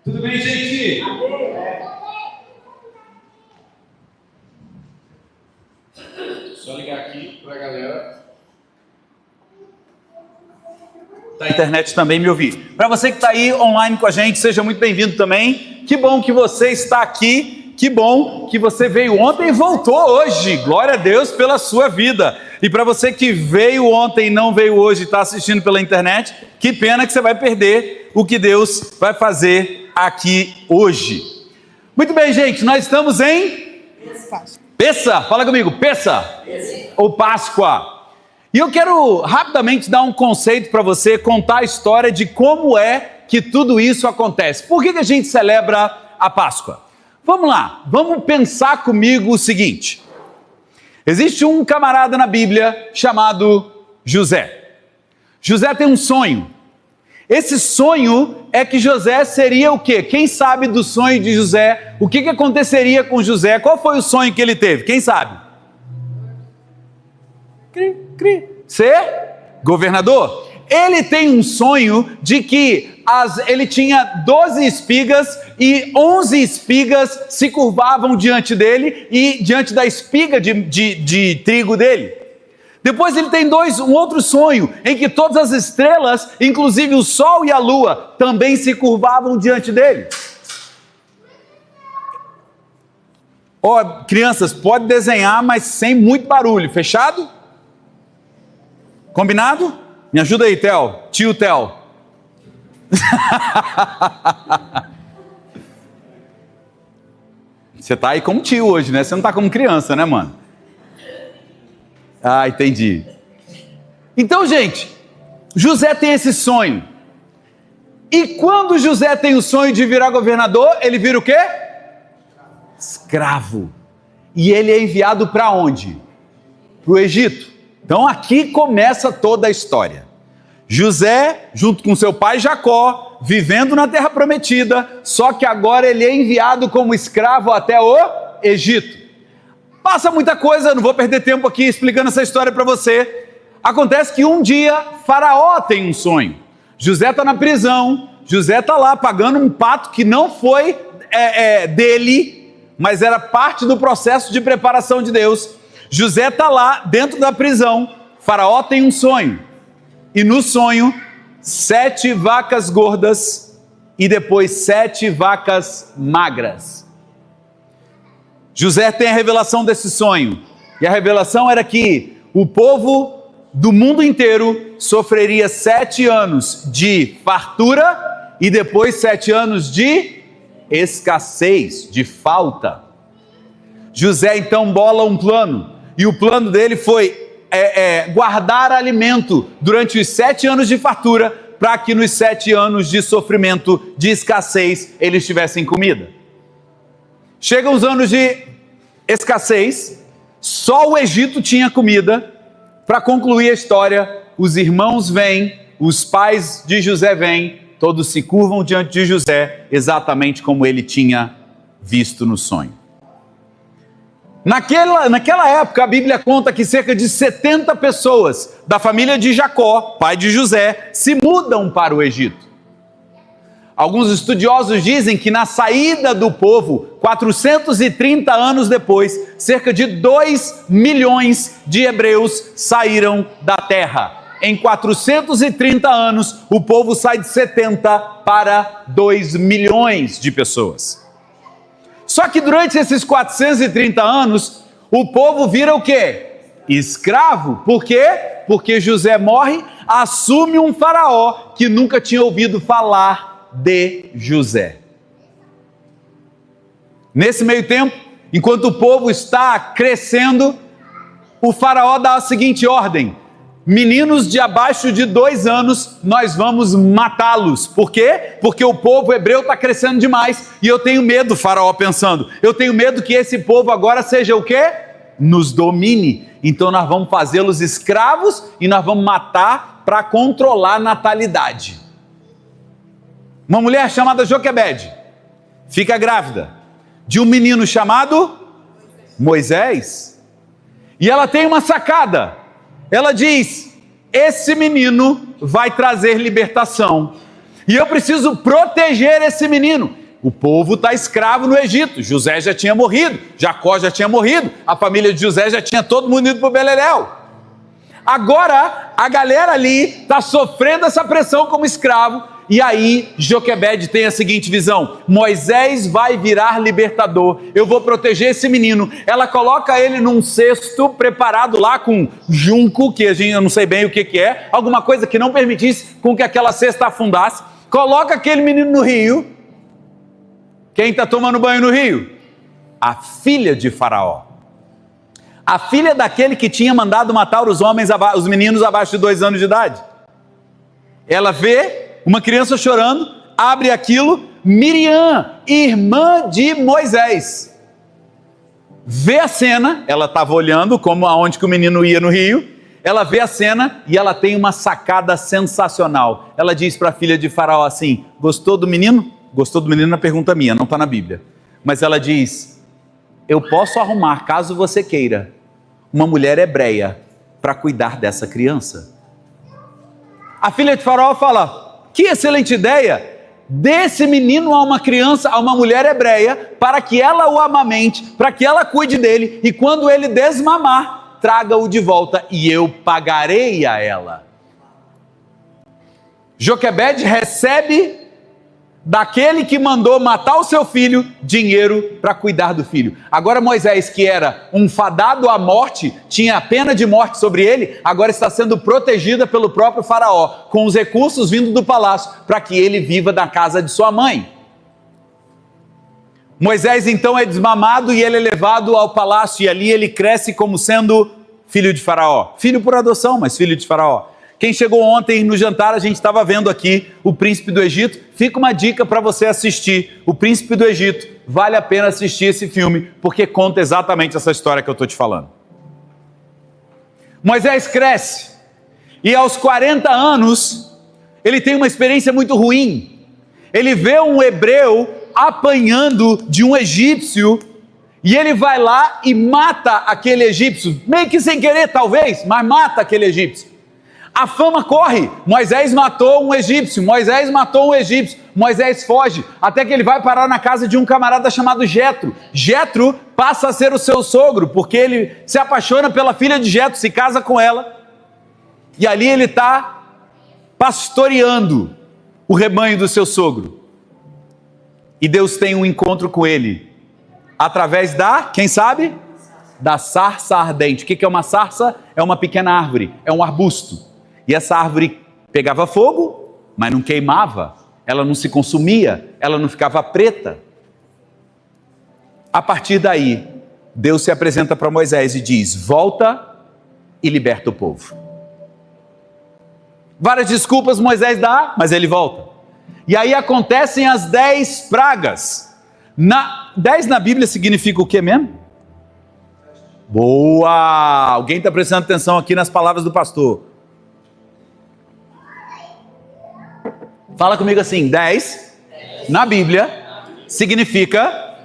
Tudo bem, gente? Só ligar aqui pra galera. Da internet também me ouvir. Para você que está aí online com a gente, seja muito bem-vindo também. Que bom que você está aqui. Que bom que você veio ontem e voltou hoje. Glória a Deus pela sua vida. E para você que veio ontem e não veio hoje e está assistindo pela internet, que pena que você vai perder o que Deus vai fazer aqui hoje. Muito bem, gente, nós estamos em Pessa. Fala comigo, Pessa ou Páscoa. E eu quero rapidamente dar um conceito para você, contar a história de como é que tudo isso acontece. Por que a gente celebra a Páscoa? Vamos lá, vamos pensar comigo o seguinte. Existe um camarada na Bíblia chamado José. José tem um sonho. Esse sonho é que José seria o quê? Quem sabe do sonho de José? O que aconteceria com José? Qual foi o sonho que ele teve? Quem sabe? Ser governador. Ele tem um sonho de que ele tinha 12 espigas e 11 espigas se curvavam diante dele e diante da espiga de trigo dele. Depois ele tem um outro sonho em que todas as estrelas, inclusive o sol e a lua, também se curvavam diante dele. Crianças, pode desenhar, mas sem muito barulho. Fechado? Combinado? Me ajuda aí, Theo. Tio Theo. Você tá aí como tio hoje, né? Você não tá como criança, né, mano? Ah, entendi. Então, gente, José tem esse sonho. E quando José tem o sonho de virar governador, ele vira o quê? Escravo. E ele é enviado para onde? Para o Egito. Então aqui começa toda a história. José, junto com seu pai Jacó, vivendo na terra prometida, só que agora ele é enviado como escravo até o Egito. Passa muita coisa, não vou perder tempo aqui explicando essa história para você. Acontece que um dia Faraó tem um sonho. José está na prisão, José está lá pagando um pato que não foi dele, mas era parte do processo de preparação de Deus. José está lá dentro da prisão, Faraó tem um sonho. E no sonho, 7 vacas gordas e depois 7 vacas magras. José tem a revelação desse sonho. E a revelação era que o povo do mundo inteiro sofreria 7 anos de fartura e depois 7 anos de escassez, de falta. José então bola um plano. E o plano dele foi guardar alimento durante os 7 anos de fartura, para que nos 7 anos de sofrimento, de escassez, eles tivessem comida. Chegam os anos de escassez, só o Egito tinha comida. Para concluir a história, os irmãos vêm, os pais de José vêm, todos se curvam diante de José, exatamente como ele tinha visto no sonho. Naquela época, a Bíblia conta que cerca de 70 pessoas da família de Jacó, pai de José, se mudam para o Egito. Alguns estudiosos dizem que na saída do povo, 430 anos depois, cerca de 2 milhões de hebreus saíram da terra. Em 430 anos, o povo sai de 70 para 2 milhões de pessoas. Só que durante esses 430 anos, o povo vira o quê? Escravo. Por quê? Porque José morre, assume um faraó que nunca tinha ouvido falar de José. Nesse meio tempo, enquanto o povo está crescendo, o faraó dá a seguinte ordem: meninos de abaixo de 2 anos, nós vamos matá-los. Por quê? Porque o povo hebreu está crescendo demais e eu tenho medo, faraó pensando, eu tenho medo que esse povo agora seja o quê? Nos domine. Então nós vamos fazê-los escravos e nós vamos matar para controlar a natalidade. Uma mulher chamada Joquebede fica grávida de um menino chamado Moisés. E ela tem uma sacada. Ela diz: esse menino vai trazer libertação. E eu preciso proteger esse menino. O povo está escravo no Egito. José já tinha morrido, Jacó já tinha morrido, a família de José já tinha todo mundo ido para o Beleléu. Agora, a galera ali está sofrendo essa pressão como escravo. E aí, Joquebede tem a seguinte visão: Moisés vai virar libertador, eu vou proteger esse menino. Ela coloca ele num cesto preparado lá com junco, que eu não sei bem o que é, alguma coisa que não permitisse com que aquela cesta afundasse. Coloca aquele menino no rio. Quem está tomando banho no rio? A filha de Faraó. A filha daquele que tinha mandado matar os meninos abaixo de 2 anos de idade. Ela vê uma criança chorando, abre aquilo, Miriam, irmã de Moisés, vê a cena, ela estava olhando como aonde que o menino ia no rio, ela vê a cena e ela tem uma sacada sensacional. Ela diz para a filha de Faraó assim: gostou do menino? Gostou do menino? Na pergunta minha, não está na Bíblia. Mas ela diz: eu posso arrumar, caso você queira, uma mulher hebreia para cuidar dessa criança. A filha de Faraó fala: que excelente ideia, desse menino a uma criança, a uma mulher hebreia, para que ela o amamente, para que ela cuide dele, e quando ele desmamar, traga-o de volta e eu pagarei a ela. Joquebede recebe daquele que mandou matar o seu filho, dinheiro para cuidar do filho. Agora Moisés, que era um fadado à morte, tinha a pena de morte sobre ele, agora está sendo protegida pelo próprio Faraó, com os recursos vindo do palácio, para que ele viva na casa de sua mãe. Moisés então é desmamado e ele é levado ao palácio, e ali ele cresce como sendo filho de Faraó. Filho por adoção, mas filho de Faraó. Quem chegou ontem no jantar, a gente estava vendo aqui O Príncipe do Egito. Fica uma dica para você assistir O Príncipe do Egito. Vale a pena assistir esse filme, porque conta exatamente essa história que eu estou te falando. Moisés cresce e aos 40 anos ele tem uma experiência muito ruim. Ele vê um hebreu apanhando de um egípcio e ele vai lá e mata aquele egípcio, meio que sem querer talvez, mas mata aquele egípcio. A fama corre, Moisés matou um egípcio, Moisés matou um egípcio, Moisés foge, até que ele vai parar na casa de um camarada chamado Jetro. Jetro passa a ser o seu sogro, porque ele se apaixona pela filha de Jetro, se casa com ela, e ali ele está pastoreando o rebanho do seu sogro. E Deus tem um encontro com ele, através quem sabe? Da sarça ardente. O que é uma sarça? É uma pequena árvore, é um arbusto. E essa árvore pegava fogo, mas não queimava, ela não se consumia, ela não ficava preta. A partir daí, Deus se apresenta para Moisés e diz: volta e liberta o povo. Várias desculpas Moisés dá, mas ele volta. E aí acontecem as 10 pragas. 10 na Bíblia significa o que mesmo? Boa! Alguém está prestando atenção aqui nas palavras do pastor. Fala comigo assim: 10 na Bíblia significa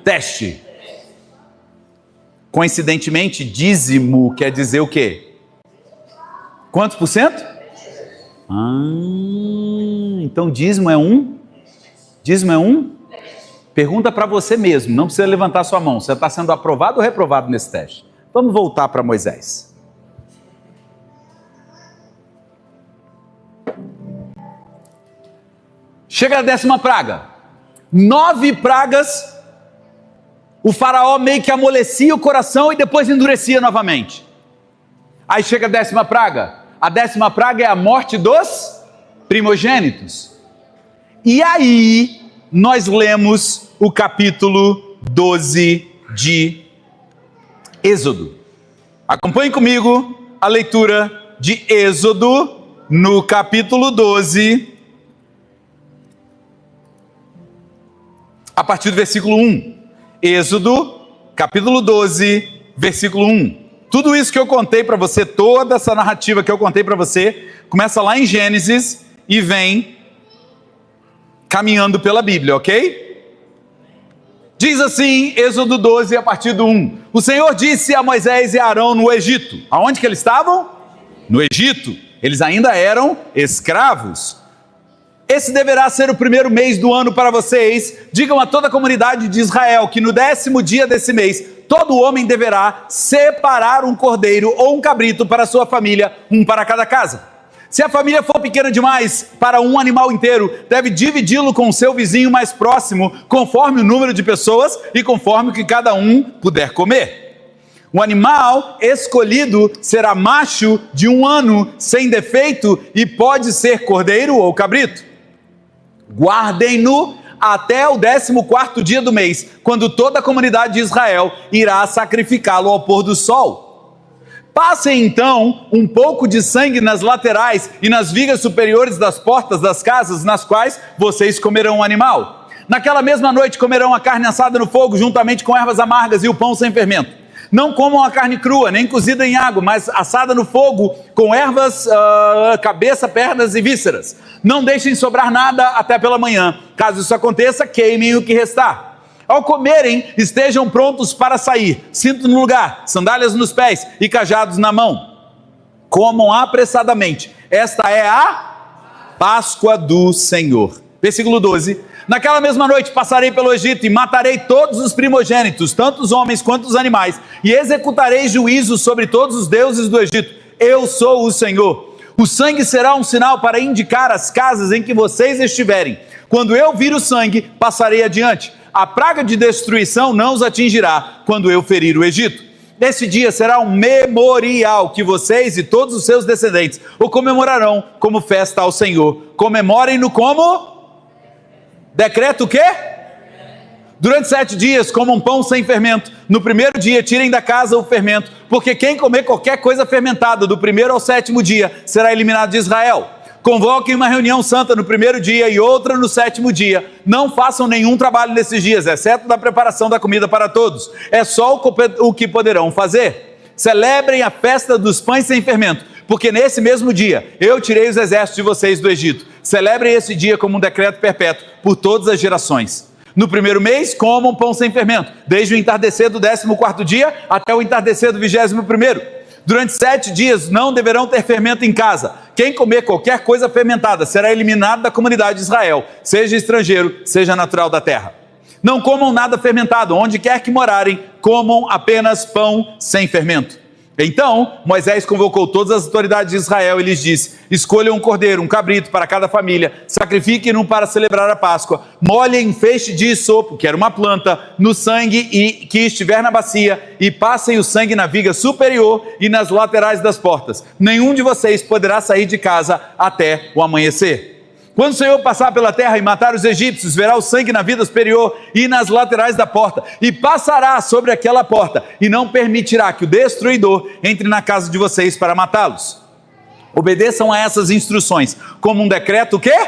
teste. Coincidentemente, dízimo quer dizer o quê? Quantos por cento? Então dízimo é um? Dízimo é um? Pergunta para você mesmo, não precisa levantar sua mão. Você está sendo aprovado ou reprovado nesse teste? Vamos voltar para Moisés. Chega a 10ª praga. 9 pragas, o faraó meio que amolecia o coração e depois endurecia novamente. Aí chega a 10ª praga. A 10ª praga é a morte dos primogênitos. E aí nós lemos o capítulo 12 de Êxodo. Acompanhe comigo a leitura de Êxodo no capítulo 12, a partir do versículo 1. Êxodo, capítulo 12, versículo 1. Tudo isso que eu contei para você, toda essa narrativa que eu contei para você, começa lá em Gênesis e vem caminhando pela Bíblia, ok? Diz assim, Êxodo 12, a partir do 1. O Senhor disse a Moisés e a Arão no Egito. Aonde que eles estavam? No Egito. Eles ainda eram escravos. Esse deverá ser o primeiro mês do ano para vocês. Digam a toda a comunidade de Israel que no 10º dia desse mês, todo homem deverá separar um cordeiro ou um cabrito para a sua família, um para cada casa. Se a família for pequena demais para um animal inteiro, deve dividi-lo com o seu vizinho mais próximo, conforme o número de pessoas e conforme o que cada um puder comer. O animal escolhido será macho de 1 ano, sem defeito, e pode ser cordeiro ou cabrito. Guardem-no até o 14º dia do mês, quando toda a comunidade de Israel irá sacrificá-lo ao pôr do sol. Passem então um pouco de sangue nas laterais e nas vigas superiores das portas das casas nas quais vocês comerão o animal. Naquela mesma noite comerão a carne assada no fogo, juntamente com ervas amargas e o pão sem fermento. Não comam a carne crua, nem cozida em água, mas assada no fogo, com ervas, cabeça, pernas e vísceras. Não deixem sobrar nada até pela manhã. Caso isso aconteça, queimem o que restar. Ao comerem, estejam prontos para sair, cinto no lugar, sandálias nos pés e cajados na mão. Comam apressadamente. Esta é a Páscoa do Senhor. Versículo 12. Naquela mesma noite passarei pelo Egito e matarei todos os primogênitos, tanto os homens quanto os animais, e executarei juízo sobre todos os deuses do Egito. Eu sou o Senhor. O sangue será um sinal para indicar as casas em que vocês estiverem. Quando eu vir o sangue, passarei adiante. A praga de destruição não os atingirá quando eu ferir o Egito. Esse dia será um memorial que vocês e todos os seus descendentes o comemorarão como festa ao Senhor. Comemorem-no como? Decreto o quê? Durante 7 dias comam pão sem fermento. No primeiro dia tirem da casa o fermento, porque quem comer qualquer coisa fermentada do 1º ao 7º dia será eliminado de Israel. Convoquem uma reunião santa no 1º dia e outra no 7º dia. Não façam nenhum trabalho nesses dias, exceto da preparação da comida para todos. É só o que poderão fazer. Celebrem a festa dos pães sem fermento, porque nesse mesmo dia eu tirei os exércitos de vocês do Egito. Celebrem esse dia como um decreto perpétuo por todas as gerações. No primeiro mês, comam pão sem fermento, desde o entardecer do 14º dia até o entardecer do 21º. Durante 7 dias não deverão ter fermento em casa. Quem comer qualquer coisa fermentada será eliminado da comunidade de Israel, seja estrangeiro, seja natural da terra. Não comam nada fermentado, onde quer que morarem, comam apenas pão sem fermento. Então Moisés convocou todas as autoridades de Israel e lhes disse: escolham um cordeiro, um cabrito para cada família, sacrifiquem-no para celebrar a Páscoa, molhem um feixe de isopo, que era uma planta, no sangue que estiver na bacia, e passem o sangue na viga superior e nas laterais das portas. Nenhum de vocês poderá sair de casa até o amanhecer. Quando o Senhor passar pela terra e matar os egípcios, verá o sangue na vida superior e nas laterais da porta, e passará sobre aquela porta, e não permitirá que o destruidor entre na casa de vocês para matá-los. Obedeçam a essas instruções, como um decreto o quê?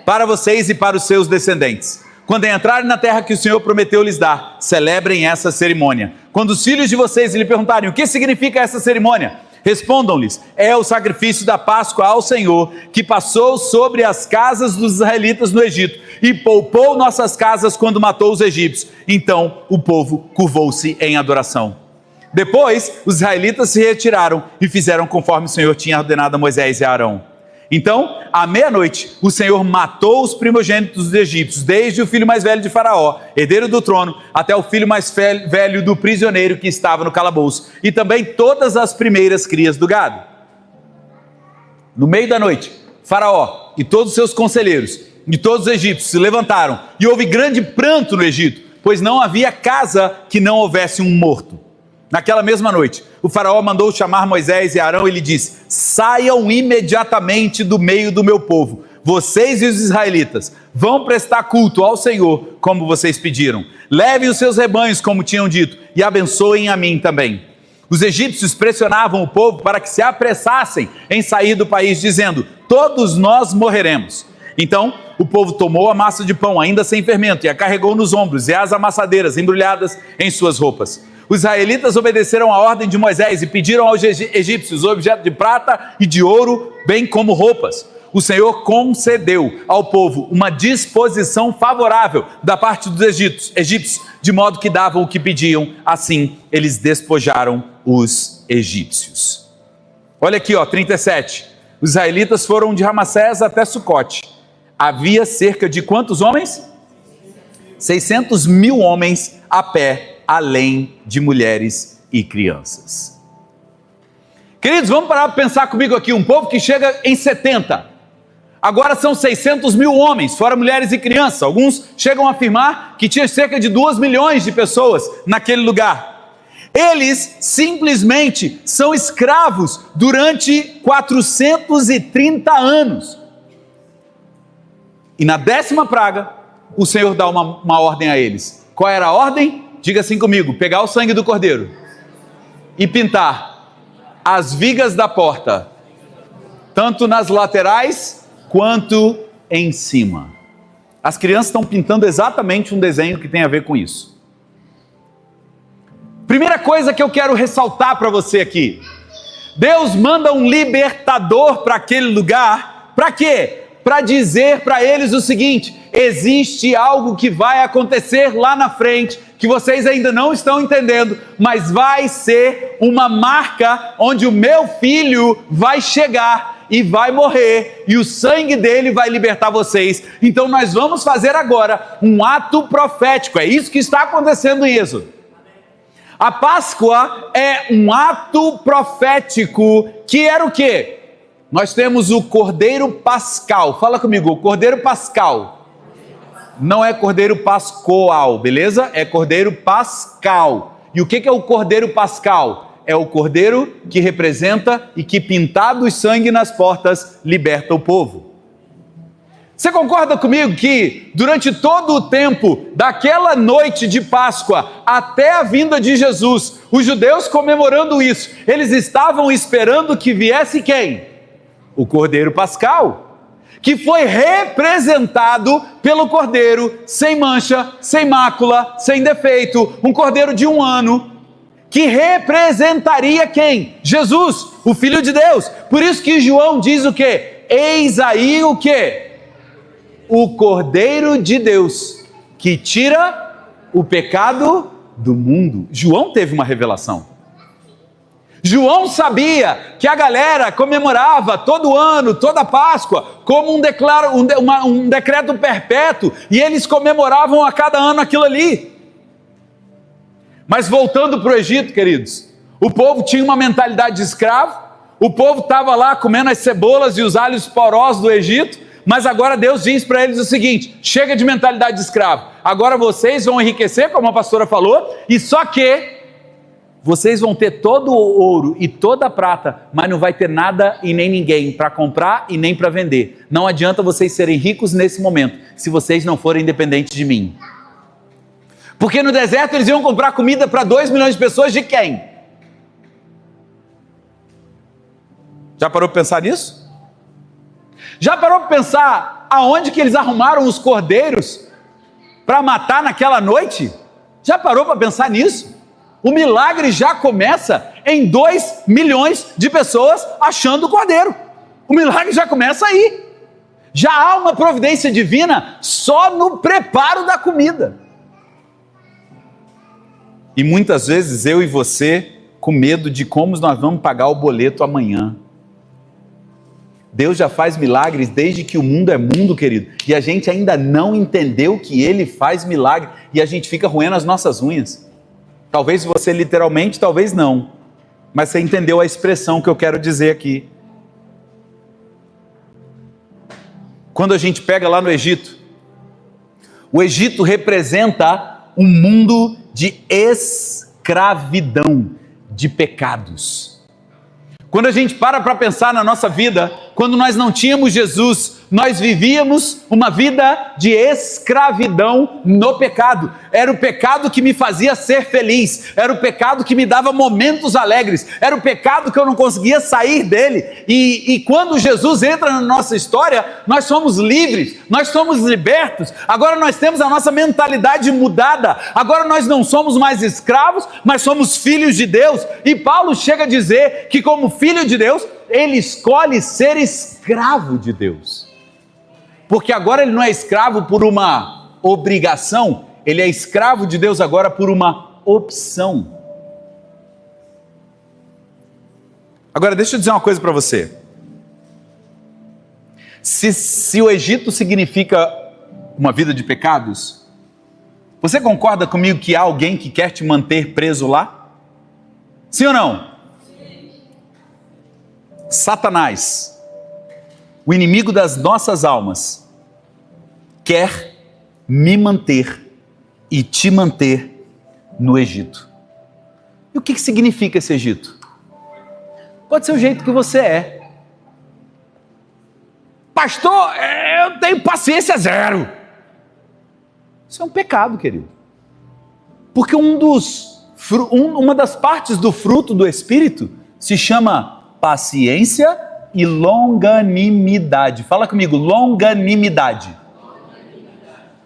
Para vocês e para os seus descendentes. Quando entrarem na terra que o Senhor prometeu lhes dar, celebrem essa cerimônia. Quando os filhos de vocês lhe perguntarem o que significa essa cerimônia, respondam-lhes: é o sacrifício da Páscoa ao Senhor, que passou sobre as casas dos israelitas no Egito, e poupou nossas casas quando matou os egípcios. Então o povo curvou-se em adoração. Depois os israelitas se retiraram e fizeram conforme o Senhor tinha ordenado a Moisés e a Arão. Então, à meia-noite, o Senhor matou os primogênitos dos egípcios, desde o filho mais velho de Faraó, herdeiro do trono, até o filho mais velho do prisioneiro que estava no calabouço, e também todas as primeiras crias do gado. No meio da noite, Faraó e todos os seus conselheiros e todos os egípcios se levantaram, e houve grande pranto no Egito, pois não havia casa que não houvesse um morto. Naquela mesma noite, o faraó mandou chamar Moisés e Arão e lhe disse: saiam imediatamente do meio do meu povo. Vocês e os israelitas vão prestar culto ao Senhor, como vocês pediram. Levem os seus rebanhos, como tinham dito, e abençoem a mim também. Os egípcios pressionavam o povo para que se apressassem em sair do país, dizendo: todos nós morreremos. Então o povo tomou a massa de pão ainda sem fermento e a carregou nos ombros, e as amassadeiras embrulhadas em suas roupas. Os israelitas obedeceram a ordem de Moisés e pediram aos egípcios objetos de prata e de ouro, bem como roupas. O Senhor concedeu ao povo uma disposição favorável da parte dos egípcios, de modo que davam o que pediam. Assim, eles despojaram os egípcios. Olha aqui, 37. Os israelitas foram de Ramassés até Sucote. havia cerca de quantos homens? 600 mil homens a pé, além de mulheres e crianças. Queridos, vamos parar para pensar comigo aqui, um povo que chega em 70, agora são 600 mil homens, fora mulheres e crianças. Alguns chegam a afirmar que tinha cerca de 2 milhões de pessoas naquele lugar. Eles simplesmente são escravos durante 430 anos. E na 10ª praga, o Senhor dá uma ordem a eles. Qual era a ordem? Diga assim comigo: pegar o sangue do cordeiro e pintar as vigas da porta, tanto nas laterais quanto em cima. As crianças estão pintando exatamente um desenho que tem a ver com isso. Primeira coisa que eu quero ressaltar para você aqui: Deus manda um libertador para aquele lugar. Para quê? Para dizer para eles o seguinte: existe algo que vai acontecer lá na frente, que vocês ainda não estão entendendo, mas vai ser uma marca onde o meu filho vai chegar e vai morrer, e o sangue dele vai libertar vocês. Então nós vamos fazer agora um ato profético. É isso que está acontecendo em Êxodo. A Páscoa é um ato profético, que era o quê? Nós temos o Cordeiro Pascal. Fala comigo, o Cordeiro Pascal. Não é Cordeiro Pascoal, beleza? É Cordeiro Pascal. E o que é o Cordeiro Pascal? É o Cordeiro que representa e que, pintado o sangue nas portas, liberta o povo. Você concorda comigo que durante todo o tempo daquela noite de Páscoa até a vinda de Jesus, os judeus comemorando isso, eles estavam esperando que viesse quem? O Cordeiro Pascal, que foi representado pelo Cordeiro sem mancha, sem mácula, sem defeito, um Cordeiro de 1 ano, que representaria quem? Jesus, o Filho de Deus. Por isso que João diz o quê? Eis aí o quê? O Cordeiro de Deus, que tira o pecado do mundo. João teve uma revelação. João sabia que a galera comemorava todo ano, toda Páscoa, como um decreto perpétuo, e eles comemoravam a cada ano aquilo ali. Mas voltando para o Egito, queridos, o povo tinha uma mentalidade de escravo, o povo estava lá comendo as cebolas e os alhos porosos do Egito, mas agora Deus diz para eles o seguinte: chega de mentalidade de escravo, agora vocês vão enriquecer, como a pastora falou, e só que vocês vão ter todo o ouro e toda a prata, mas não vai ter nada e nem ninguém para comprar e nem para vender. Não adianta vocês serem ricos nesse momento, se vocês não forem dependentes de mim. Porque no deserto eles iam comprar comida para 2 milhões de pessoas de quem? Já parou para pensar nisso? Já parou para pensar aonde que eles arrumaram os cordeiros para matar naquela noite? Já parou para pensar nisso? O milagre já começa em 2 milhões de pessoas achando o cordeiro. O milagre já começa aí. Já há uma providência divina só no preparo da comida. E muitas vezes eu e você com medo de como nós vamos pagar o boleto amanhã. Deus já faz milagres desde que o mundo é mundo, querido, e a gente ainda não entendeu que Ele faz milagre, e a gente fica roendo as nossas unhas. Talvez você literalmente, talvez não, mas você entendeu a expressão que eu quero dizer aqui. Quando a gente pega lá no Egito, o Egito representa um mundo de escravidão, de pecados. Quando a gente para pensar na nossa vida, quando nós não tínhamos Jesus, nós vivíamos uma vida de escravidão no pecado. Era o pecado que me fazia ser feliz, era o pecado que me dava momentos alegres, era o pecado que eu não conseguia sair dele. E quando Jesus entra na nossa história, nós somos livres, nós somos libertos. Agora nós temos a nossa mentalidade mudada, agora nós não somos mais escravos, mas somos filhos de Deus. E Paulo chega a dizer que, como filho de Deus, ele escolhe ser escravo de Deus. Porque agora ele não é escravo por uma obrigação, ele é escravo de Deus agora por uma opção. Agora deixa eu dizer uma coisa para você. Se o Egito significa uma vida de pecados, você concorda comigo que há alguém que quer te manter preso lá? Sim ou não? Sim. Satanás, o inimigo das nossas almas, quer me manter e te manter no Egito. E o que significa esse Egito? Pode ser o jeito que você é. Pastor, eu tenho paciência zero. Isso é um pecado, querido. Porque uma das partes do fruto do Espírito se chama paciência e longanimidade. Fala comigo, longanimidade.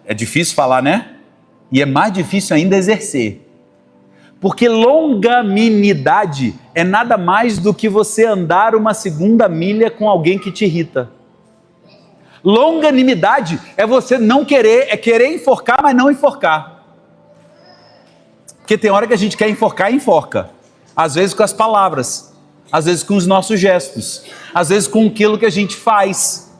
É difícil falar, né? E é mais difícil ainda exercer. Porque longanimidade é nada mais do que você andar uma segunda milha com alguém que te irrita. Longanimidade é você não querer, é querer enforcar, mas não enforcar. Porque tem hora que a gente quer enforcar e enforca. Às vezes com as palavras, às vezes com os nossos gestos, às vezes com aquilo que a gente faz.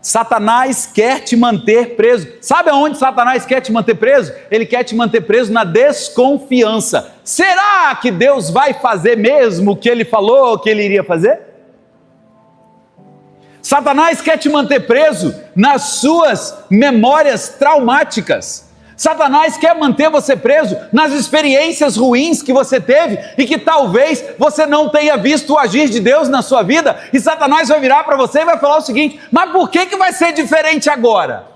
Satanás quer te manter preso. Sabe aonde Satanás quer te manter preso? Ele quer te manter preso na desconfiança. Será que Deus vai fazer mesmo o que ele falou que ele iria fazer? Satanás quer te manter preso nas suas memórias traumáticas. Satanás quer manter você preso nas experiências ruins que você teve e que talvez você não tenha visto o agir de Deus na sua vida. E Satanás vai virar para você e vai falar o seguinte: mas por que vai ser diferente agora?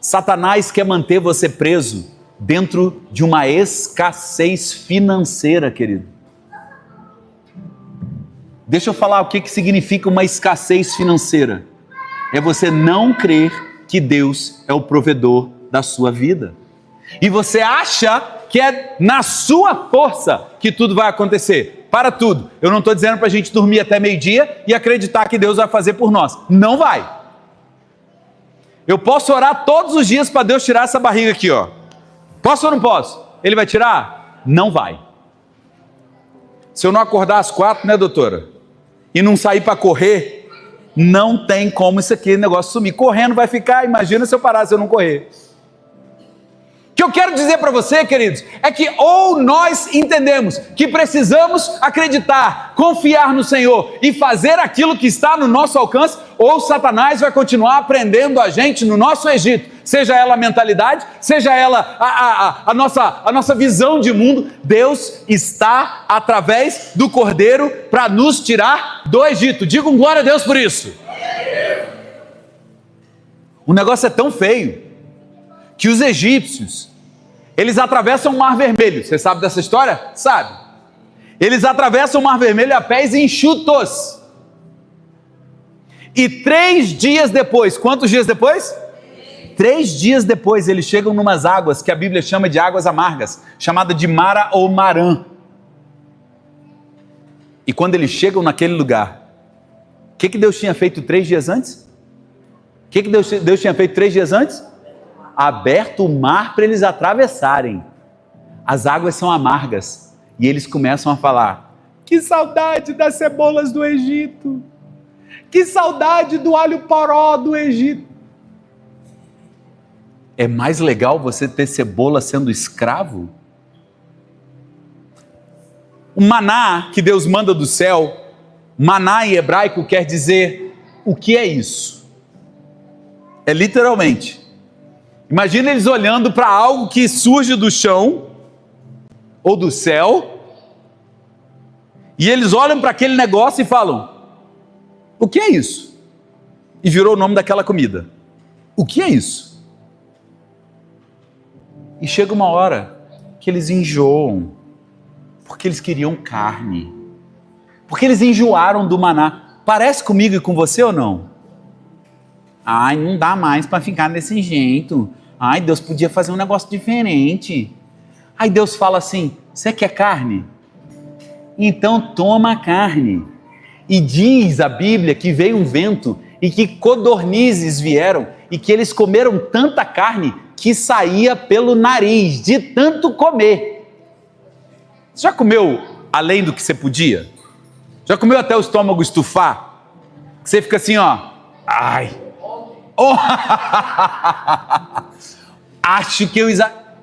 Satanás quer manter você preso dentro de uma escassez financeira, querido. Deixa eu falar o que significa uma escassez financeira. É você não crer que Deus é o provedor da sua vida. E você acha que é na sua força que tudo vai acontecer. Para tudo. Eu não estou dizendo para a gente dormir até meio-dia e acreditar que Deus vai fazer por nós. Não vai. Eu posso orar todos os dias para Deus tirar essa barriga aqui, ó. Posso ou não posso? Ele vai tirar? Não vai. Se eu não acordar às 4, né, doutora? E não sair para correr, não tem como isso aqui, negócio sumir. Correndo vai ficar, imagina se eu parar, se eu não correr. O que eu quero dizer para você, queridos, é que ou nós entendemos que precisamos acreditar, confiar no Senhor e fazer aquilo que está no nosso alcance, ou Satanás vai continuar aprendendo a gente no nosso Egito, seja ela a mentalidade, seja ela a nossa visão de mundo. Deus está através do Cordeiro para nos tirar do Egito. Diga um glória a Deus por isso. O negócio é tão feio que os egípcios, eles atravessam o Mar Vermelho. Você sabe dessa história? Sabe. Eles atravessam o Mar Vermelho a pés enxutos. E 3 dias depois, quantos dias depois? 3 dias depois, eles chegam numas águas que a Bíblia chama de águas amargas, chamada de Mara ou Marã. E quando eles chegam naquele lugar, o que Deus tinha feito 3 dias antes? O que Deus tinha feito 3 dias antes? Aberto o mar para eles atravessarem. As águas são amargas. E eles começam a falar: que saudade das cebolas do Egito. Que saudade do alho poró do Egito. É mais legal você ter cebola sendo escravo? O maná que Deus manda do céu, maná em hebraico quer dizer, o que é isso? É literalmente, imagina eles olhando para algo que surge do chão, ou do céu, e eles olham para aquele negócio e falam: o que é isso? E virou o nome daquela comida. O que é isso? E chega uma hora que eles enjoam, porque eles queriam carne, porque eles enjoaram do maná. Parece comigo e com você ou não? Ai, não dá mais para ficar desse jeito. Ai, Deus podia fazer um negócio diferente. Aí Deus fala assim: você quer carne? Então toma carne. E diz a Bíblia que veio um vento e que codornizes vieram e que eles comeram tanta carne que saía pelo nariz, de tanto comer. Você já comeu além do que você podia? Já comeu até o estômago estufar? Você fica assim, ó. Ai. Oh. Acho que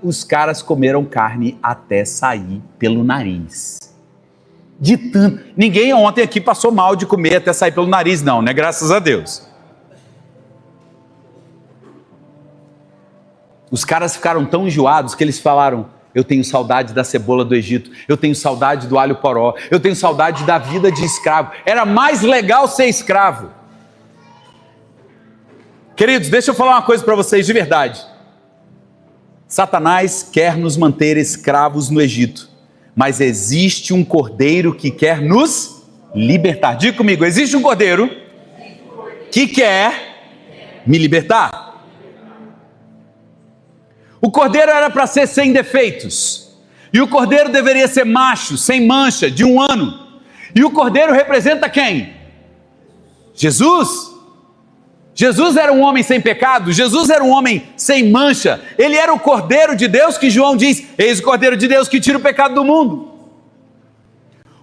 os caras comeram carne até sair pelo nariz. De tanto. Ninguém ontem aqui passou mal de comer até sair pelo nariz, não, né? Graças a Deus. Os caras ficaram tão enjoados que eles falaram: eu tenho saudade da cebola do Egito, eu tenho saudade do alho poró, eu tenho saudade da vida de escravo. Era mais legal ser escravo. Queridos, deixa eu falar uma coisa para vocês de verdade. Satanás quer nos manter escravos no Egito, mas existe um cordeiro que quer nos libertar. Diga comigo, existe um cordeiro que quer me libertar. O cordeiro era para ser sem defeitos, e o cordeiro deveria ser macho, sem mancha, de 1 ano. E o cordeiro representa quem? Jesus. Jesus era um homem sem pecado, Jesus era um homem sem mancha, ele era o Cordeiro de Deus que João diz: eis o Cordeiro de Deus que tira o pecado do mundo.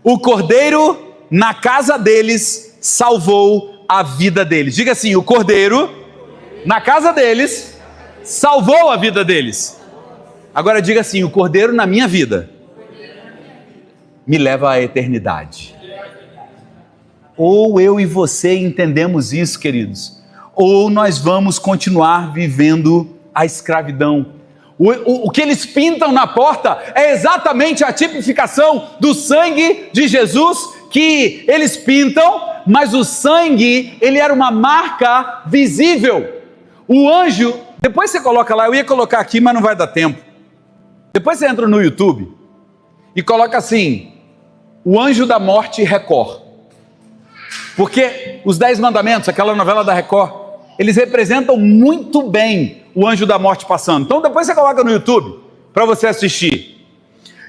O Cordeiro na casa deles salvou a vida deles. Diga assim: o Cordeiro na casa deles salvou a vida deles. Agora diga assim: o Cordeiro na minha vida me leva à eternidade. Ou eu e você entendemos isso, queridos, ou nós vamos continuar vivendo a escravidão. O que eles pintam na porta é exatamente a tipificação do sangue de Jesus que eles pintam, mas o sangue, ele era uma marca visível. O anjo, depois você coloca lá, eu ia colocar aqui, mas não vai dar tempo. Depois você entra no YouTube e coloca assim: o anjo da morte Record. Porque os 10 mandamentos, aquela novela da Record, eles representam muito bem o anjo da morte passando. Então depois você coloca no YouTube para você assistir.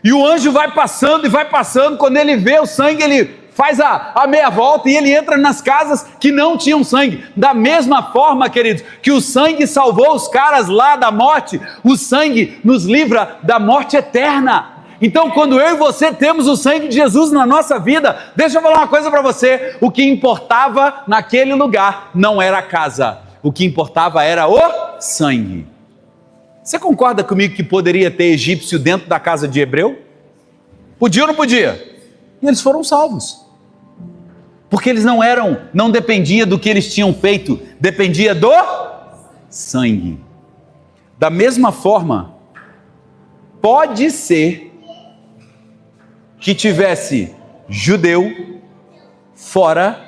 E o anjo vai passando e vai passando. Quando ele vê o sangue, ele faz a meia volta e ele entra nas casas que não tinham sangue. Da mesma forma, queridos, que o sangue salvou os caras lá da morte, o sangue nos livra da morte eterna. Então, quando eu e você temos o sangue de Jesus na nossa vida, deixa eu falar uma coisa para você: o que importava naquele lugar não era a casa, o que importava era o sangue. Você concorda comigo que poderia ter egípcio dentro da casa de hebreu? Podia ou não podia? E eles foram salvos, porque eles não dependia do que eles tinham feito, dependia do sangue. Da mesma forma, pode ser que tivesse judeu fora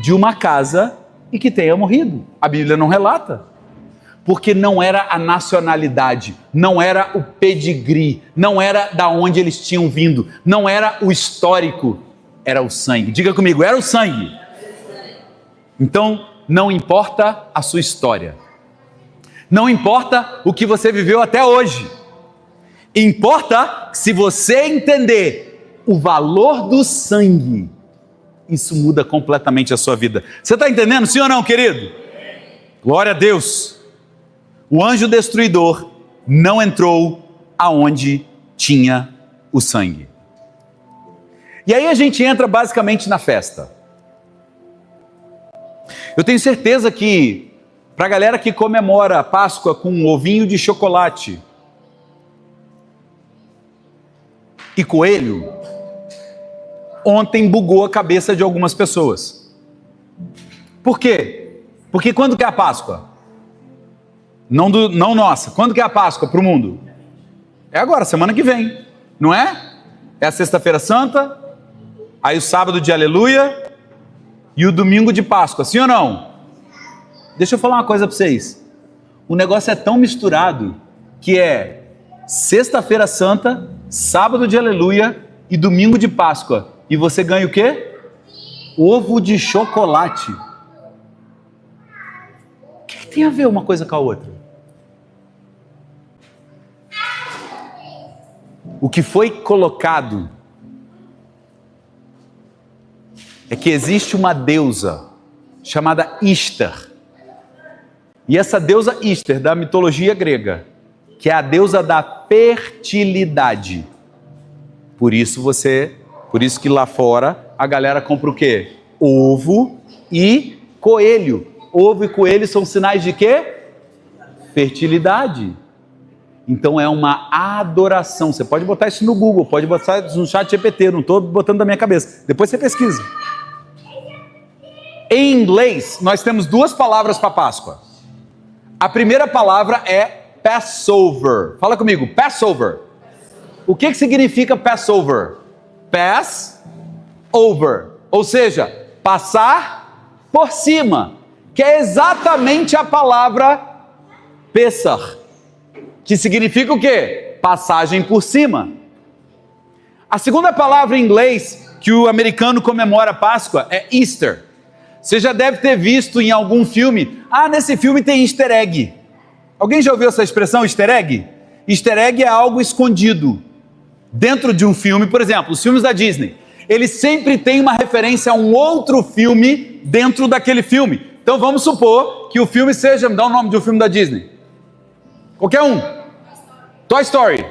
de uma casa e que tenha morrido. A Bíblia não relata, porque não era a nacionalidade, não era o pedigree, não era da onde eles tinham vindo, não era o histórico, era o sangue. Diga comigo, era o sangue. Então, não importa a sua história, não importa o que você viveu até hoje, importa que se você entender o valor do sangue, isso muda completamente a sua vida. Você está entendendo, sim ou não, querido? Glória a Deus. O anjo destruidor não entrou aonde tinha o sangue. E aí a gente entra basicamente na festa. Eu tenho certeza que, para a galera que comemora a Páscoa com um ovinho de chocolate e coelho, ontem bugou a cabeça de algumas pessoas. Por quê? Porque quando que é a Páscoa? Não nossa. Quando que é a Páscoa para o mundo? É agora, semana que vem, não é? É a sexta-feira santa, aí o sábado de aleluia e o domingo de Páscoa, sim ou não? Deixa eu falar uma coisa para vocês. O negócio é tão misturado que é sexta-feira santa, sábado de aleluia e domingo de Páscoa. E você ganha o quê? Ovo de chocolate. O que tem a ver uma coisa com a outra? O que foi colocado é que existe uma deusa chamada Íster. E essa deusa Íster, da mitologia grega, que é a deusa da fertilidade. Por isso que lá fora a galera compra o quê? Ovo e Coelho. Ovo e coelho são sinais de quê? Fertilidade. Então é uma adoração. Você pode botar isso no Google, pode botar isso no chat GPT, não estou botando da minha cabeça. Depois você pesquisa. Em inglês, nós temos duas palavras para Páscoa. A primeira palavra é Passover. Fala comigo, Passover. O que significa Passover? Pass over. Ou seja, passar por cima. Que é exatamente a palavra Pesach. Que significa o quê? Passagem por cima. A segunda palavra em inglês que o americano comemora a Páscoa é Easter. Você já deve ter visto em algum filme, nesse filme tem easter egg. Alguém já ouviu essa expressão, easter egg? Easter egg é algo escondido. Dentro de um filme, por exemplo, os filmes da Disney, eles sempre têm uma referência a um outro filme dentro daquele filme. Então vamos supor que o filme seja, me dá o nome de um filme da Disney. Qualquer um. Toy Story.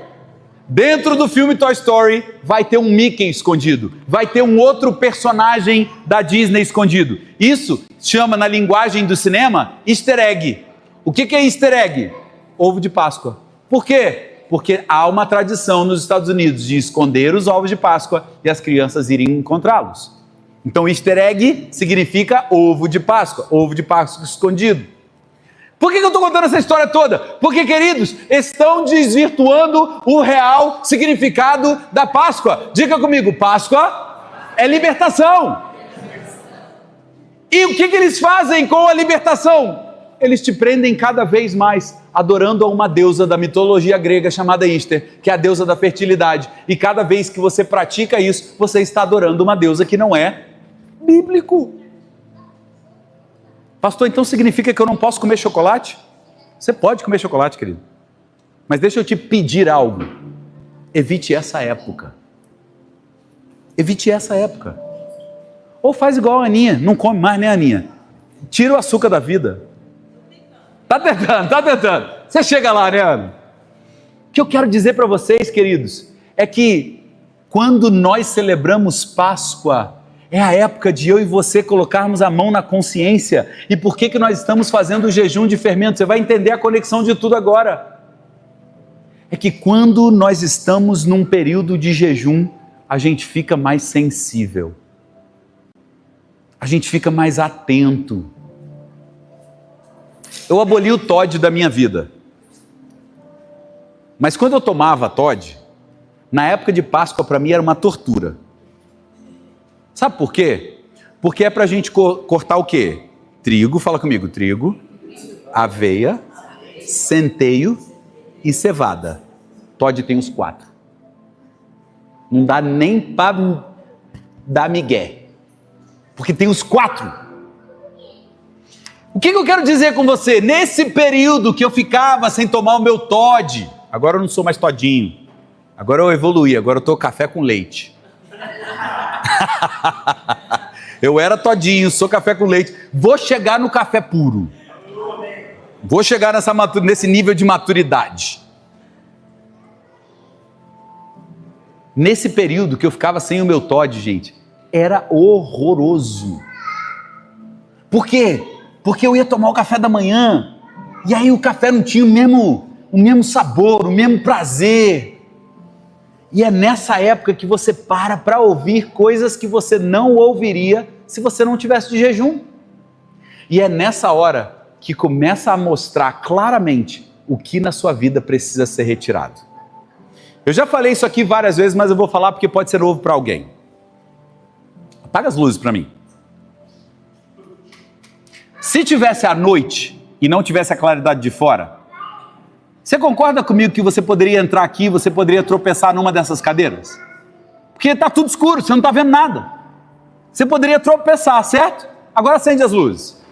Dentro do filme Toy Story vai ter um Mickey escondido, vai ter um outro personagem da Disney escondido. Isso chama na linguagem do cinema easter egg. O que é easter egg? Ovo de Páscoa. Por quê? Porque há uma tradição nos Estados Unidos de esconder os ovos de Páscoa e as crianças irem encontrá-los. Então easter egg significa ovo de Páscoa escondido. Por que eu estou contando essa história toda? Porque, queridos, estão desvirtuando o real significado da Páscoa. Diga comigo, Páscoa é libertação. E o que eles fazem com a libertação? Eles te prendem cada vez mais, adorando a uma deusa da mitologia grega chamada Easter, que é a deusa da fertilidade. E cada vez que você pratica isso, você está adorando uma deusa que não é bíblico. Pastor, então significa que eu não posso comer chocolate? Você pode comer chocolate, querido. Mas deixa eu te pedir algo. Evite essa época. Evite essa época. Ou faz igual a Aninha. Não come mais, né, Aninha? Tira o açúcar da vida. Tá tentando. Você chega lá, né, Ana? O que eu quero dizer para vocês, queridos, é que quando nós celebramos Páscoa, é a época de eu e você colocarmos a mão na consciência. E por que nós estamos fazendo o jejum de fermento? Você vai entender a conexão de tudo agora. É que quando nós estamos num período de jejum, a gente fica mais sensível. A gente fica mais atento. Eu aboli o Todd da minha vida. Mas quando eu tomava Todd, na época de Páscoa para mim era uma tortura. Sabe por quê? Porque é para a gente cortar o quê? Trigo, fala comigo, trigo, aveia, centeio e cevada. Todd tem os 4. Não dá nem para dar migué, porque tem os 4. O que eu quero dizer com você? Nesse período que eu ficava sem tomar o meu Todd, agora eu não sou mais todinho, agora eu evoluí, agora eu estou café com leite. Eu era todinho, sou café com leite. Vou chegar no café puro. Vou chegar nesse nível de maturidade. Nesse período que eu ficava sem o meu Todd, gente, era horroroso. Por quê? Porque eu ia tomar o café da manhã e aí o café não tinha o mesmo sabor, o mesmo prazer. E é nessa época que você para ouvir coisas que você não ouviria se você não tivesse de jejum. E é nessa hora que começa a mostrar claramente o que na sua vida precisa ser retirado. Eu já falei isso aqui várias vezes, mas eu vou falar porque pode ser novo para alguém. Apaga as luzes para mim. Se tivesse a noite e não tivesse a claridade de fora, você concorda comigo que você poderia entrar aqui, você poderia tropeçar numa dessas cadeiras? Porque está tudo escuro, você não está vendo nada. Você poderia tropeçar, certo? Agora acende as luzes.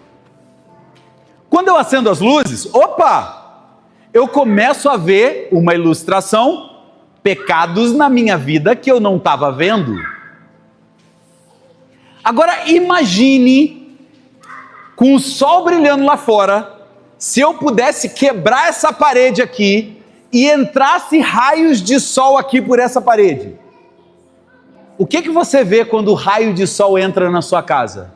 Quando eu acendo as luzes, eu começo a ver uma ilustração, pecados na minha vida que eu não estava vendo. Agora imagine, com o sol brilhando lá fora, se eu pudesse quebrar essa parede aqui e entrasse raios de sol aqui por essa parede. O que você vê quando o raio de sol entra na sua casa?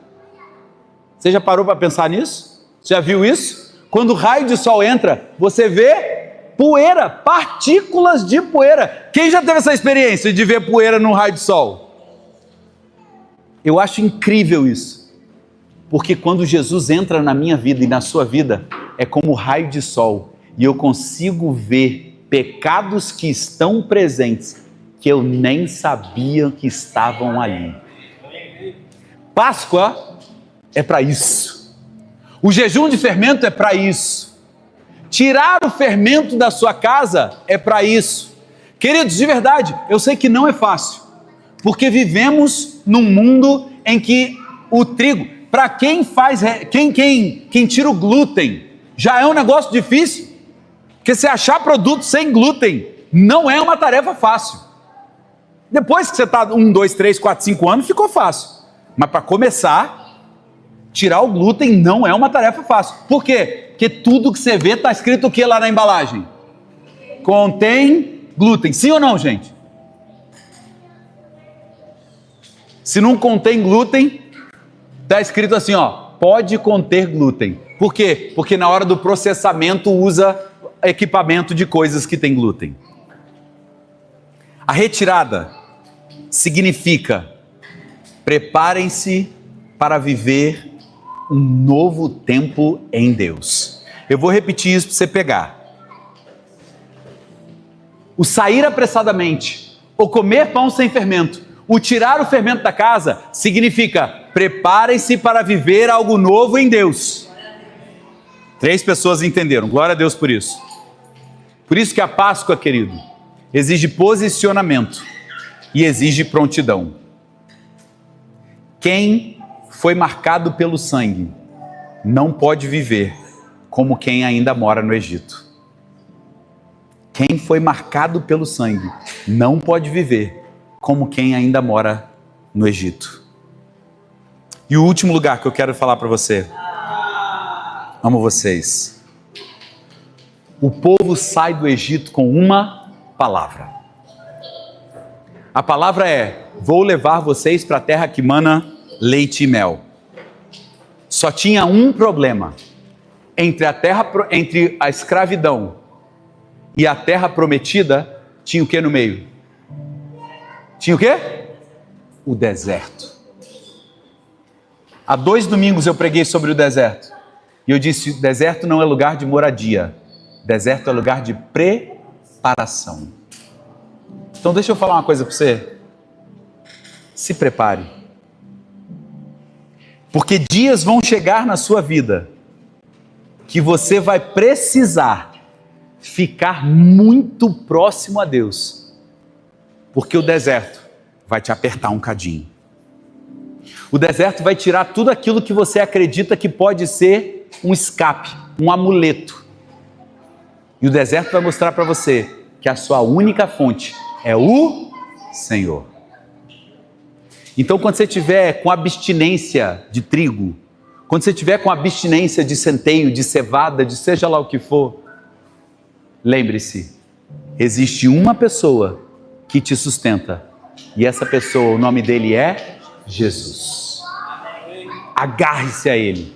Você já parou para pensar nisso? Você já viu isso? Quando o raio de sol entra, você vê poeira, partículas de poeira. Quem já teve essa experiência de ver poeira no raio de sol? Eu acho incrível isso. Porque quando Jesus entra na minha vida e na sua vida, é como raio de sol. E eu consigo ver pecados que estão presentes, que eu nem sabia que estavam ali. Páscoa é para isso. O jejum de fermento é para isso. Tirar o fermento da sua casa é para isso. Queridos, de verdade, eu sei que não é fácil, porque vivemos num mundo em que o trigo, para quem tira o glúten, já é um negócio difícil, porque se achar produto sem glúten, não é uma tarefa fácil. Depois que você está 1, 2, 3, 4, 5 anos, ficou fácil. Mas para começar, tirar o glúten não é uma tarefa fácil. Por quê? Porque tudo que você vê está escrito o que lá na embalagem? Contém glúten. Sim ou não, gente? Se não contém glúten, está escrito assim, ó, pode conter glúten. Por quê? Porque na hora do processamento usa equipamento de coisas que tem glúten. A retirada significa: preparem-se para viver um novo tempo em Deus. Eu vou repetir isso para você pegar. O sair apressadamente, o comer pão sem fermento, o tirar o fermento da casa, significa: preparem-se para viver algo novo em Deus. 3 pessoas entenderam, glória a Deus por isso. Por isso que a Páscoa, querido, exige posicionamento e exige prontidão. Quem foi marcado pelo sangue não pode viver como quem ainda mora no Egito. Quem foi marcado pelo sangue não pode viver como quem ainda mora no Egito. E o último lugar que eu quero falar para você. Amo vocês. O povo sai do Egito com uma palavra. A palavra é: vou levar vocês para a terra que mana leite e mel. Só tinha um problema. Entre a escravidão e a terra prometida, tinha o que no meio? Tinha o quê? O deserto. Há 2 domingos eu preguei sobre o deserto. E eu disse: deserto não é lugar de moradia. Deserto é lugar de preparação. Então deixa eu falar uma coisa para você. Se prepare. Porque dias vão chegar na sua vida que você vai precisar ficar muito próximo a Deus. Porque o deserto vai te apertar um cadinho. O deserto vai tirar tudo aquilo que você acredita que pode ser um escape, um amuleto. E o deserto vai mostrar para você que a sua única fonte é o Senhor. Então, quando você estiver com abstinência de trigo, quando você estiver com abstinência de centeio, de cevada, de seja lá o que for, lembre-se, existe uma pessoa que te sustenta. E essa pessoa, o nome dele é Jesus. Agarre-se a Ele.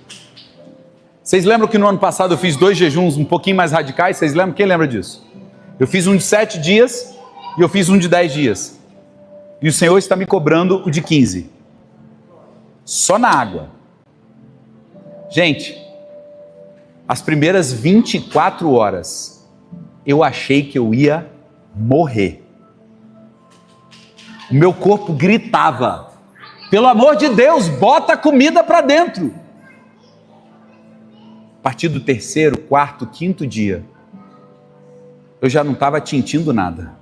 Vocês lembram que no ano passado eu fiz 2 jejuns um pouquinho mais radicais? Vocês lembram? Quem lembra disso? Eu fiz um de 7 dias e eu fiz um de 10 dias. E o Senhor está me cobrando o de 15. Só na água. Gente, as primeiras 24 horas, eu achei que eu ia morrer. O meu corpo gritava: pelo amor de Deus, bota a comida para dentro. A partir do 3º, 4º, 5º dia, eu já não estava sentindo nada.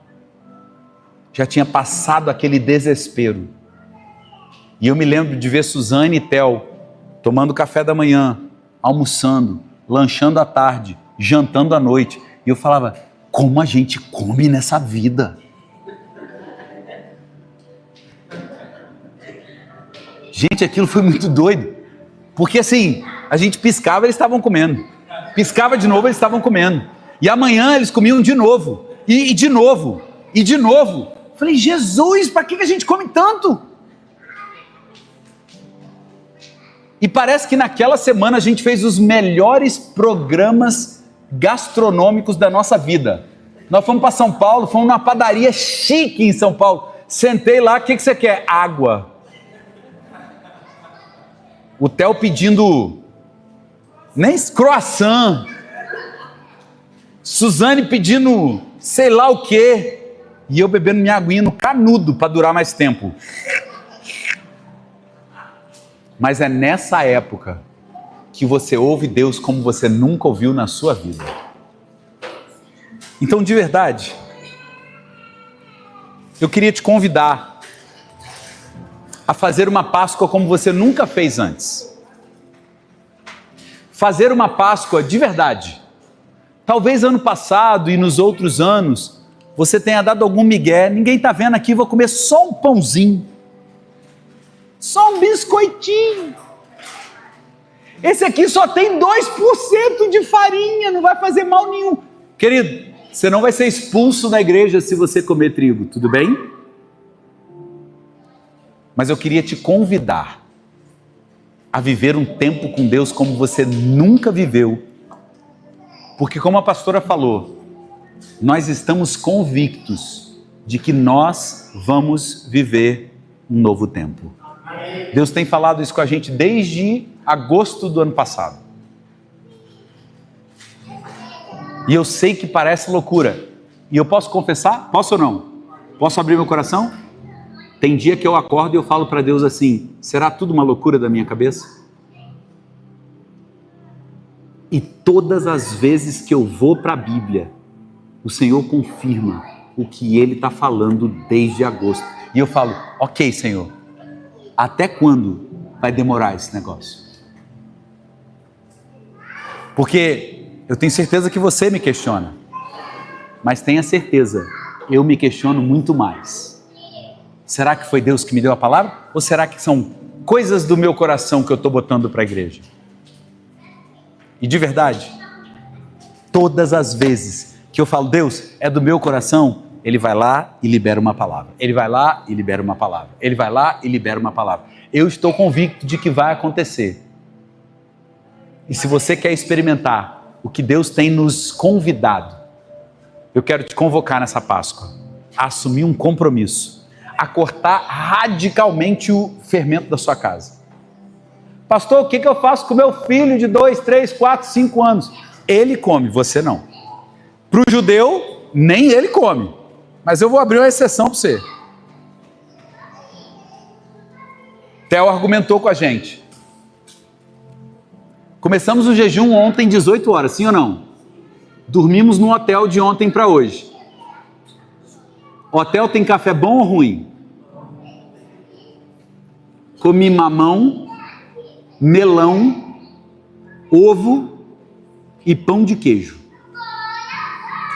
Já tinha passado aquele desespero. E eu me lembro de ver Suzane e Theo tomando café da manhã, almoçando, lanchando à tarde, jantando à noite. E eu falava: como a gente come nessa vida? Gente, aquilo foi muito doido. Porque assim, a gente piscava, eles estavam comendo. Piscava de novo, eles estavam comendo. E amanhã eles comiam de novo. E de novo. E de novo. Falei: Jesus, para que a gente come tanto? E parece que naquela semana a gente fez os melhores programas gastronômicos da nossa vida. Nós fomos para São Paulo, fomos numa padaria chique em São Paulo. Sentei lá, o que você quer? Água. O Theo pedindo nem croissant. Suzane pedindo sei lá o quê. E eu bebendo minha aguinha no canudo para durar mais tempo. Mas é nessa época que você ouve Deus como você nunca ouviu na sua vida. Então, de verdade, eu queria te convidar a fazer uma Páscoa como você nunca fez antes. Fazer uma Páscoa de verdade. Talvez ano passado e nos outros anos você tenha dado algum migué, ninguém está vendo aqui, vou comer só um pãozinho. Só um biscoitinho. Esse aqui só tem 2% de farinha, não vai fazer mal nenhum. Querido, você não vai ser expulso da igreja se você comer trigo, tudo bem? Mas eu queria te convidar a viver um tempo com Deus como você nunca viveu. Porque como a pastora falou, nós estamos convictos de que nós vamos viver um novo tempo. Deus tem falado isso com a gente desde agosto do ano passado. E eu sei que parece loucura. E eu posso confessar? Posso ou não? Posso abrir meu coração? Tem dia que eu acordo e eu falo para Deus assim, será tudo uma loucura da minha cabeça? E todas as vezes que eu vou para a Bíblia, o Senhor confirma o que Ele está falando desde agosto. E eu falo, ok, Senhor, até quando vai demorar esse negócio? Porque eu tenho certeza que você me questiona, mas tenha certeza, eu me questiono muito mais. Será que foi Deus que me deu a palavra? Ou será que são coisas do meu coração que eu estou botando para a igreja? E de verdade, todas as vezes que eu falo, Deus, é do meu coração, Ele vai lá e libera uma palavra. Ele vai lá e libera uma palavra. Ele vai lá e libera uma palavra. Eu estou convicto de que vai acontecer. E se você quer experimentar o que Deus tem nos convidado, eu quero te convocar nessa Páscoa a assumir um compromisso, a cortar radicalmente o fermento da sua casa. Pastor, o que eu faço com meu filho de 2, 3, 4, 5 anos? Ele come, você não. Para o judeu, nem ele come. Mas eu vou abrir uma exceção para você. Theo argumentou com a gente. Começamos o jejum ontem, 18 horas, sim ou não? Dormimos no hotel de ontem para hoje. Hotel tem café bom ou ruim? Comi mamão, melão, ovo e pão de queijo.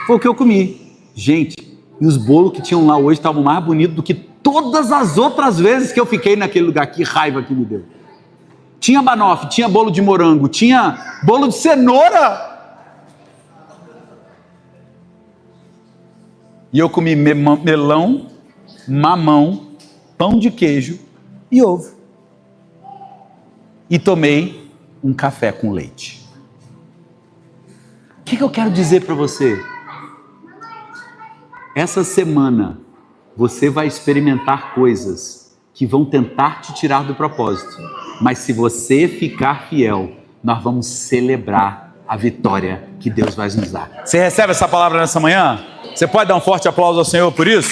Foi o que eu comi. Gente, e os bolos que tinham lá hoje estavam mais bonitos do que todas as outras vezes que eu fiquei naquele lugar. Que raiva que me deu. Tinha banoffee, tinha bolo de morango, tinha bolo de cenoura. E eu comi melão, mamão, pão de queijo e ovo. E tomei um café com leite. O que eu quero dizer para você? Essa semana você vai experimentar coisas que vão tentar te tirar do propósito. Mas se você ficar fiel, nós vamos celebrar a vitória que Deus vai nos dar. Você recebe essa palavra nessa manhã? Você pode dar um forte aplauso ao Senhor por isso?